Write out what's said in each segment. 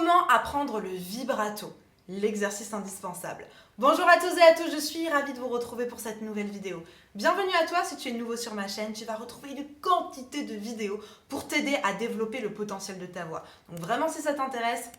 Comment apprendre le vibrato? L'exercice indispensable. Bonjour à tous et à tous, je suis ravie de vous retrouver pour cette nouvelle vidéo. Bienvenue à toi si tu es nouveau sur ma chaîne, tu vas retrouver une quantité de vidéos pour t'aider à développer le potentiel de ta voix. Donc vraiment si ça t'intéresse,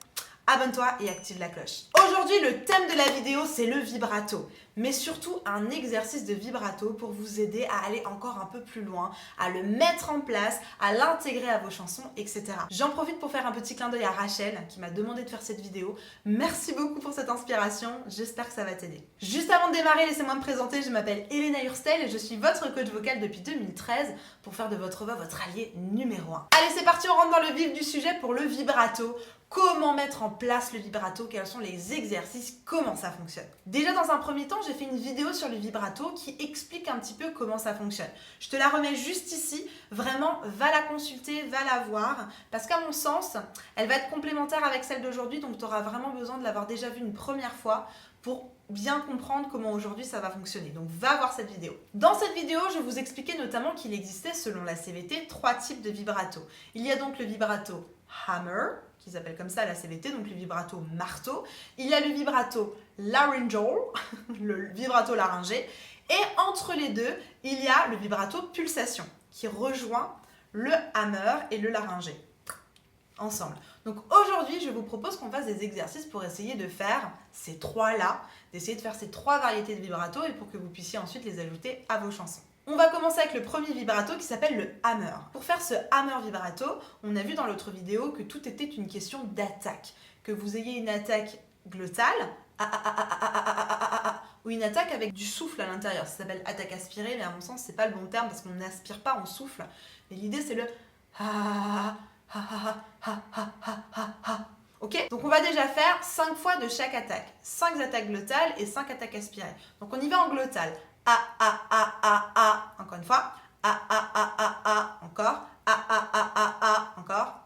abonne-toi et active la cloche. Aujourd'hui, le thème de la vidéo, c'est le vibrato, mais surtout un exercice de vibrato pour vous aider à aller encore un peu plus loin, à le mettre en place, à l'intégrer à vos chansons, etc. J'en profite pour faire un petit clin d'œil à Rachel qui m'a demandé de faire cette vidéo. Merci beaucoup pour cette inspiration, j'espère que ça va t'aider. Juste avant de démarrer, laissez-moi me présenter, je m'appelle Elena Hurstel et je suis votre coach vocal depuis 2013 pour faire de votre voix votre allié numéro 1. Allez, c'est parti, on rentre dans le vif du sujet pour le vibrato. Comment mettre en place le vibrato? Quels sont les exercices? Comment ça fonctionne? Déjà dans un premier temps, j'ai fait une vidéo sur le vibrato qui explique un petit peu comment ça fonctionne. Je te la remets juste ici. Vraiment, va la consulter, va la voir. Parce qu'à mon sens, elle va être complémentaire avec celle d'aujourd'hui. Donc tu auras vraiment besoin de l'avoir déjà vue une première fois pour bien comprendre comment aujourd'hui ça va fonctionner. Donc va voir cette vidéo. Dans cette vidéo, je vous expliquais notamment qu'il existait, selon la CVT, 3 types de vibrato. Il y a donc le vibrato hammer, qui s'appelle comme ça la CVT, donc le vibrato marteau. Il y a le vibrato laryngeal, le vibrato laryngé. Et entre les deux, il y a le vibrato pulsation, qui rejoint le hammer et le laryngé ensemble. Donc aujourd'hui, je vous propose qu'on fasse des exercices pour essayer de faire ces trois-là, d'essayer de faire ces 3 variétés de vibrato et pour que vous puissiez ensuite les ajouter à vos chansons. On va commencer avec le premier vibrato qui s'appelle le hammer. Pour faire ce hammer vibrato, on a vu dans l'autre vidéo que tout était une question d'attaque. Que vous ayez une attaque glottale, ou une attaque avec du souffle à l'intérieur. Ça s'appelle attaque aspirée, mais à mon sens, c'est pas le bon terme parce qu'on n'aspire pas, on souffle. Mais l'idée, c'est le ok? Donc on va déjà faire 5 fois de chaque attaque. 5 attaques glottales et 5 attaques aspirées. Donc on y va en glottale. Encore une fois. Encore. Encore.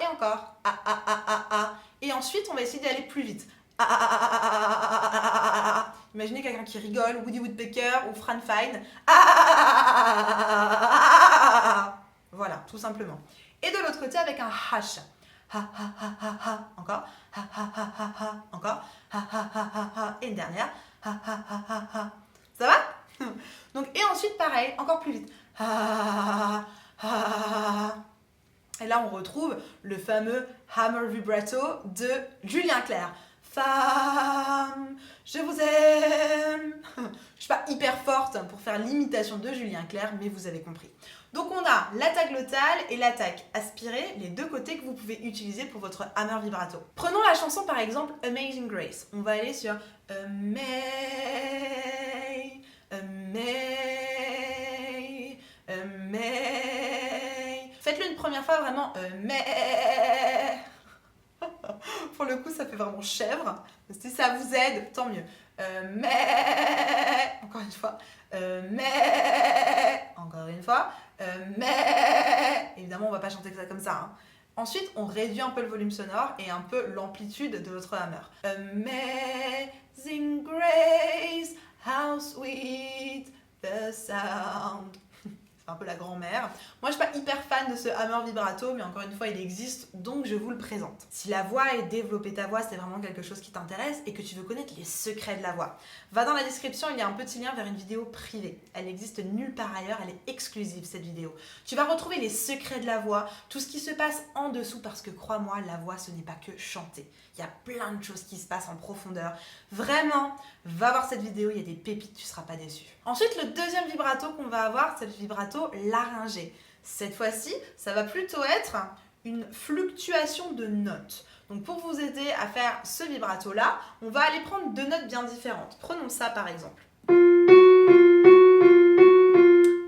Et encore. Et ensuite, on va essayer d'aller plus vite. Imaginez quelqu'un qui rigole, Woody Woodpecker ou Fran Fine. Voilà, tout simplement. Et de l'autre côté, avec un H. Encore. Encore. Et une dernière. Ça va? Donc, et ensuite, pareil, encore plus vite. Et là, on retrouve le fameux hammer vibrato de Julien Clerc. Femme, je vous aime. Je suis pas hyper forte pour faire l'imitation de Julien Clerc, mais vous avez compris. Donc on a l'attaque glottale et l'attaque aspirée, les deux côtés que vous pouvez utiliser pour votre hammer vibrato. Prenons la chanson par exemple Amazing Grace. On va aller sur Faites-le une première fois vraiment Pour le coup, ça fait vraiment chèvre. Si ça vous aide, tant mieux. Encore une fois. Encore une fois. Évidemment, on va pas chanter ça comme ça. Hein. Ensuite, on réduit un peu le volume sonore et un peu l'amplitude de votre hammer. Amazing grace, how sweet the sound. C'est un peu la grand-mère. Moi, je suis pas hyper fan de ce hammer vibrato, mais encore une fois, il existe, donc je vous le présente. Si la voix et développer ta voix, c'est vraiment quelque chose qui t'intéresse et que tu veux connaître les secrets de la voix, va dans la description, il y a un petit lien vers une vidéo privée. Elle n'existe nulle part ailleurs, elle est exclusive, cette vidéo. Tu vas retrouver les secrets de la voix, tout ce qui se passe en dessous, parce que crois-moi, la voix, ce n'est pas que chanter. Il y a plein de choses qui se passent en profondeur. Vraiment, va voir cette vidéo, il y a des pépites, tu ne seras pas déçu. Ensuite, le deuxième vibrato qu'on va avoir, c'est le vibrato laryngé. Cette fois-ci, ça va plutôt être une fluctuation de notes. Donc pour vous aider à faire ce vibrato-là, on va aller prendre 2 notes bien différentes. Prenons ça par exemple.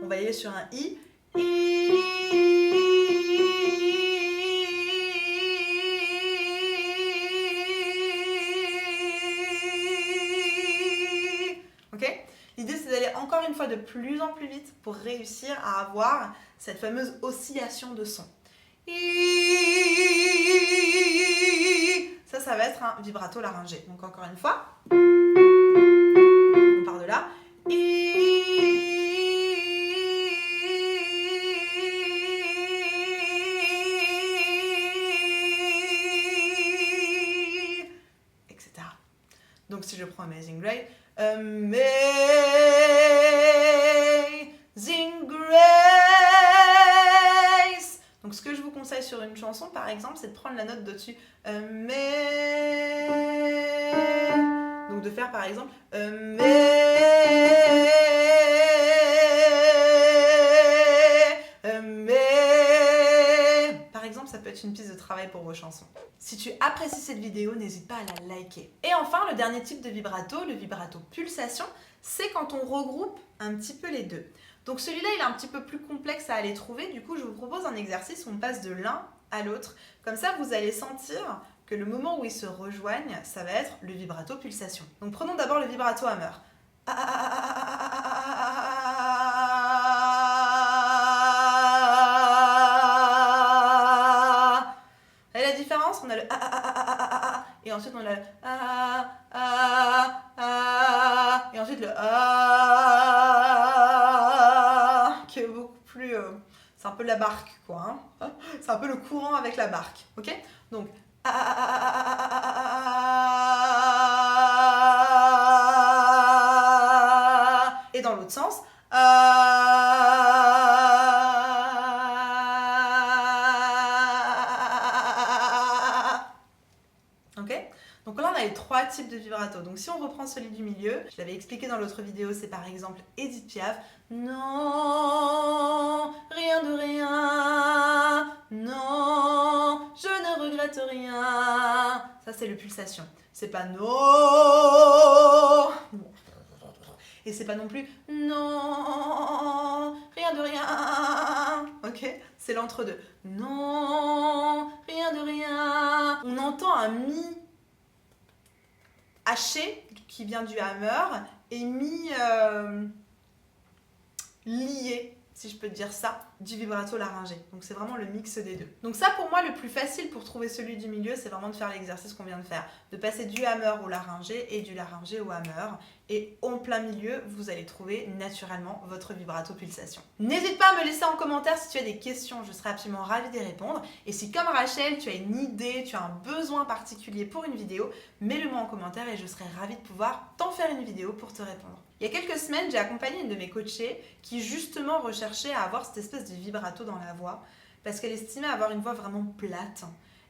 On va y aller sur un I. Ok ? L'idée, c'est d'aller encore une fois de plus en plus vite pour réussir à avoir cette fameuse oscillation de son. Ça va être un vibrato laryngé. Donc encore une fois, on part de là. Donc si je prends Amazing Grace, Amazing Grace. Donc ce que je vous conseille sur une chanson, par exemple, c'est de prendre la note de-dessus. Donc de faire par exemple Par exemple, ça peut être une piste de travail pour vos chansons. Si tu apprécies cette vidéo, n'hésite pas à la liker. Et enfin, le dernier type de vibrato, le vibrato pulsation, c'est quand on regroupe un petit peu les deux. Donc celui-là, il est un petit peu plus complexe à aller trouver. Du coup, je vous propose un exercice où on passe de l'un à l'autre. Comme ça, vous allez sentir que le moment où ils se rejoignent, ça va être le vibrato pulsation. Donc prenons d'abord le vibrato hammer. Et la différence, on a le et ensuite on a le et ensuite le qui est beaucoup plus c'est un peu la barque quoi, hein. C'est un peu le courant avec la barque, ok? Donc et dans l'autre sens ok? Donc là on a les trois types de vibrato. Donc si on reprend celui du milieu, je l'avais expliqué dans l'autre vidéo, c'est par exemple Edith Piaf. Non, rien de rien, non, je ne regrette rien. Ça c'est le pulsation. C'est pas non. Et c'est pas non plus non, rien de rien. Ok? C'est l'entre-deux. Non, rien de rien. On entend un mi haché qui vient du hammer et mi lié, si je peux te dire ça, du vibrato laryngé. Donc c'est vraiment le mix des deux. Donc ça pour moi le plus facile pour trouver celui du milieu, c'est vraiment de faire l'exercice qu'on vient de faire, de passer du hammer au laryngé et du laryngé au hammer. Et en plein milieu, vous allez trouver naturellement votre vibrato pulsation. N'hésite pas à me laisser en commentaire si tu as des questions, je serai absolument ravie d'y répondre. Et si comme Rachel, tu as une idée, tu as un besoin particulier pour une vidéo, mets-le-moi en commentaire et je serai ravie de pouvoir t'en faire une vidéo pour te répondre. Il y a quelques semaines, j'ai accompagné une de mes coachées qui justement recherchait à avoir cette espèce de vibrato dans la voix parce qu'elle estimait avoir une voix vraiment plate.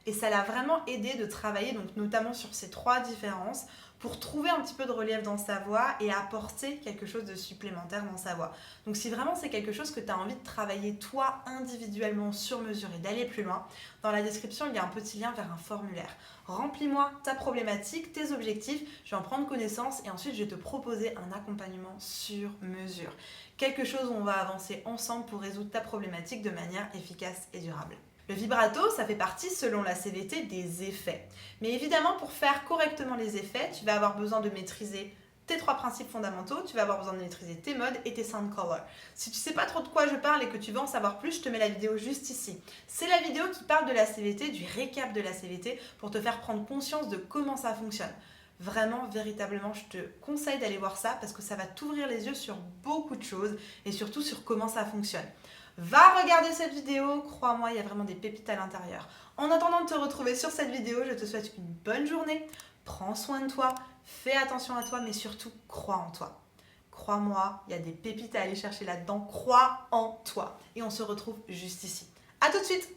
Et ça l'a vraiment aidé de travailler donc notamment sur ces trois différences pour trouver un petit peu de relief dans sa voix et apporter quelque chose de supplémentaire dans sa voix. Donc si vraiment c'est quelque chose que tu as envie de travailler toi individuellement sur mesure et d'aller plus loin, dans la description il y a un petit lien vers un formulaire. Remplis-moi ta problématique, tes objectifs, je vais en prendre connaissance et ensuite je vais te proposer un accompagnement sur mesure. Quelque chose où on va avancer ensemble pour résoudre ta problématique de manière efficace et durable. Le vibrato, ça fait partie, selon la CVT, des effets. Mais évidemment, pour faire correctement les effets, tu vas avoir besoin de maîtriser tes trois principes fondamentaux, tu vas avoir besoin de maîtriser tes modes et tes sound colors. Si tu ne sais pas trop de quoi je parle et que tu veux en savoir plus, je te mets la vidéo juste ici. C'est la vidéo qui parle de la CVT, du récap de la CVT, pour te faire prendre conscience de comment ça fonctionne. Vraiment, véritablement, je te conseille d'aller voir ça parce que ça va t'ouvrir les yeux sur beaucoup de choses et surtout sur comment ça fonctionne. Va regarder cette vidéo, crois-moi, il y a vraiment des pépites à l'intérieur. En attendant de te retrouver sur cette vidéo, je te souhaite une bonne journée. Prends soin de toi, fais attention à toi, mais surtout, crois en toi. Crois-moi, il y a des pépites à aller chercher là-dedans. Crois en toi. Et on se retrouve juste ici. À tout de suite!